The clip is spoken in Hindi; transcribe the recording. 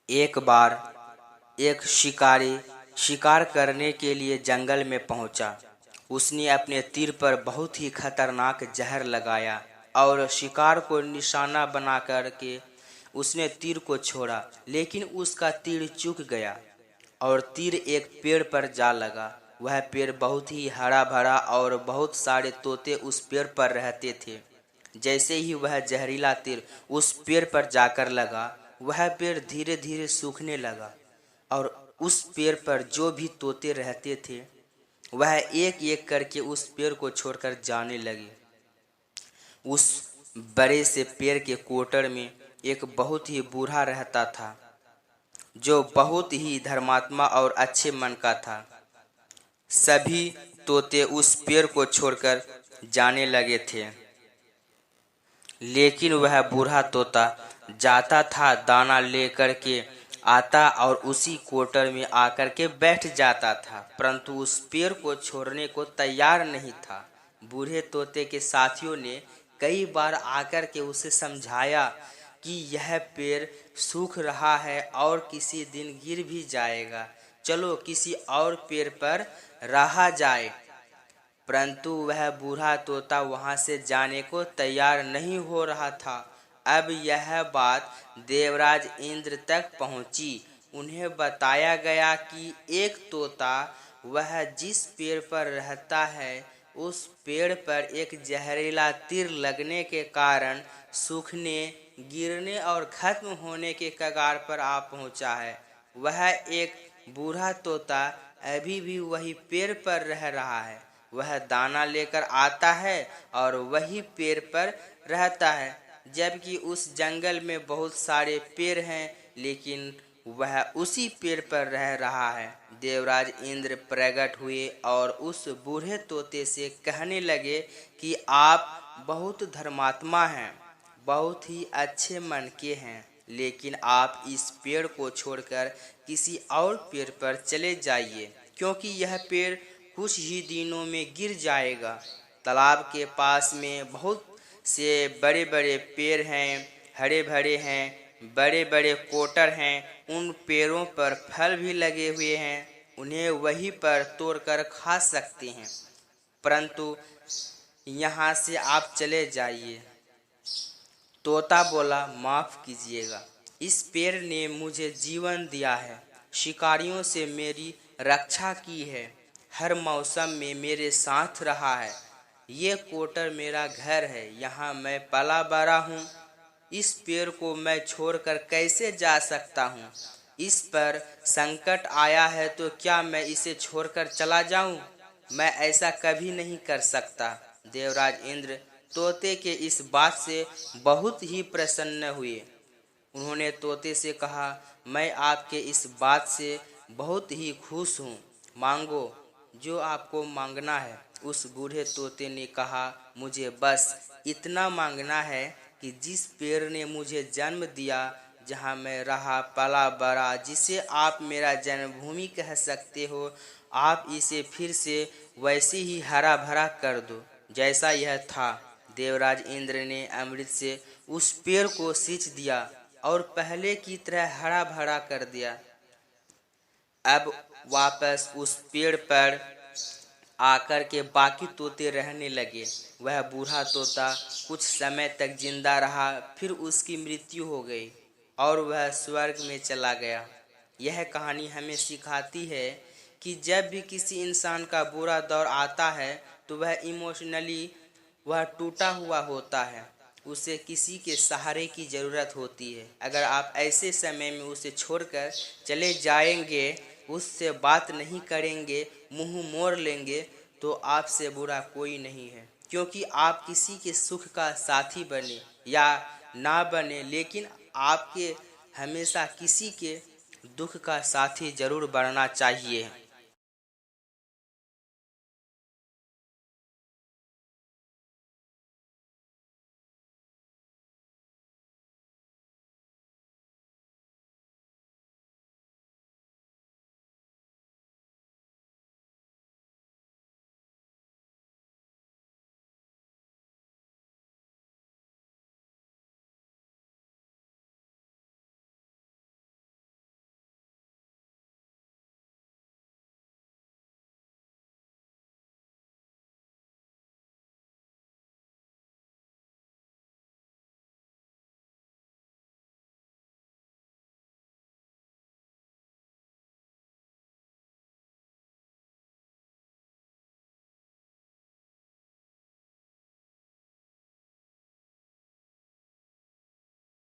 एक बार एक शिकारी शिकार करने के लिए जंगल में पहुंचा। उसने अपने तीर पर बहुत ही खतरनाक जहर लगाया और शिकार को निशाना बना कर के उसने तीर को छोड़ा, लेकिन उसका तीर चूक गया और तीर एक पेड़ पर जा लगा। वह पेड़ बहुत ही हरा भरा और बहुत सारे तोते उस पेड़ पर रहते थे। जैसे ही वह जहरीला तीर उस पेड़ पर जाकर लगा, वह पेड़ धीरे धीरे सूखने लगा और उस पेड़ पर जो भी तोते रहते थे वह एक एक करके उस पेड़ को छोड़कर जाने लगे। उस बड़े से पेड़ के कोटर में एक बहुत ही बूढ़ा रहता था, जो बहुत ही धर्मात्मा और अच्छे मन का था। सभी तोते उस पेड़ को छोड़कर जाने लगे थे, लेकिन वह बूढ़ा तोता जाता था, दाना लेकर के आता और उसी कोटर में आकर के बैठ जाता था, परंतु उस पेड़ को छोड़ने को तैयार नहीं था। बूढ़े तोते के साथियों ने कई बार आकर के उसे समझाया कि यह पेड़ सूख रहा है और किसी दिन गिर भी जाएगा, चलो किसी और पेड़ पर रहा जाए, परंतु वह बूढ़ा तोता वहां से जाने को तैयार नहीं हो रहा था। अब यह बात देवराज इंद्र तक पहुंची। उन्हें बताया गया कि एक तोता वह जिस पेड़ पर रहता है उस पेड़ पर एक जहरीला तीर लगने के कारण सूखने, गिरने और खत्म होने के कगार पर आ पहुंचा है। वह एक बूढ़ा तोता अभी भी वही पेड़ पर रह रहा है। वह दाना लेकर आता है और वही पेड़ पर रहता है, जबकि उस जंगल में बहुत सारे पेड़ हैं, लेकिन वह उसी पेड़ पर रह रहा है। देवराज इंद्र प्रकट हुए और उस बूढ़े तोते से कहने लगे कि आप बहुत धर्मात्मा हैं, बहुत ही अच्छे मन के हैं, लेकिन आप इस पेड़ को छोड़कर किसी और पेड़ पर चले जाइए, क्योंकि यह पेड़ कुछ ही दिनों में गिर जाएगा। तालाब के पास में बहुत से बड़े बड़े पेड़ हैं, हरे भरे हैं, बड़े बड़े कोटर हैं, उन पेड़ों पर फल भी लगे हुए हैं, उन्हें वहीं पर तोड़कर खा सकते हैं, परंतु यहाँ से आप चले जाइए। तोता बोला, माफ कीजिएगा, इस पेड़ ने मुझे जीवन दिया है, शिकारियों से मेरी रक्षा की है, हर मौसम में मेरे साथ रहा है, ये कोटर मेरा घर है, यहाँ मैं पला बड़ा हूँ। इस पेड़ को मैं छोड़कर कैसे जा सकता हूँ? इस पर संकट आया है तो क्या मैं इसे छोड़कर चला जाऊँ? मैं ऐसा कभी नहीं कर सकता। देवराज इंद्र तोते के इस बात से बहुत ही प्रसन्न हुए। उन्होंने तोते से कहा, मैं आपके इस बात से बहुत ही खुश हूँ, मांगो जो आपको मांगना है। उस बूढ़े तोते ने कहा, मुझे बस इतना मांगना है कि जिस पेड़ ने मुझे जन्म दिया, जहाँ मैं रहा पला बड़ा, जिसे आप मेरा जन्मभूमि कह सकते हो, आप इसे फिर से वैसे ही हरा भरा कर दो जैसा यह था। देवराज इंद्र ने अमृत से उस पेड़ को सींच दिया और पहले की तरह हरा भरा कर दिया। अब वापस उस पेड़ पर आकर के बाकी तोते रहने लगे। वह बूढ़ा तोता कुछ समय तक जिंदा रहा, फिर उसकी मृत्यु हो गई और वह स्वर्ग में चला गया। यह कहानी हमें सिखाती है कि जब भी किसी इंसान का बुरा दौर आता है तो वह इमोशनली वह टूटा हुआ होता है, उसे किसी के सहारे की ज़रूरत होती है। अगर आप ऐसे समय में उसे छोड़कर चले जाएंगे, उससे बात नहीं करेंगे, मुंह मोड़ लेंगे, तो आपसे बुरा कोई नहीं है, क्योंकि आप किसी के सुख का साथी बने या ना बने, लेकिन आपके हमेशा किसी के दुख का साथी जरूर बनना चाहिए।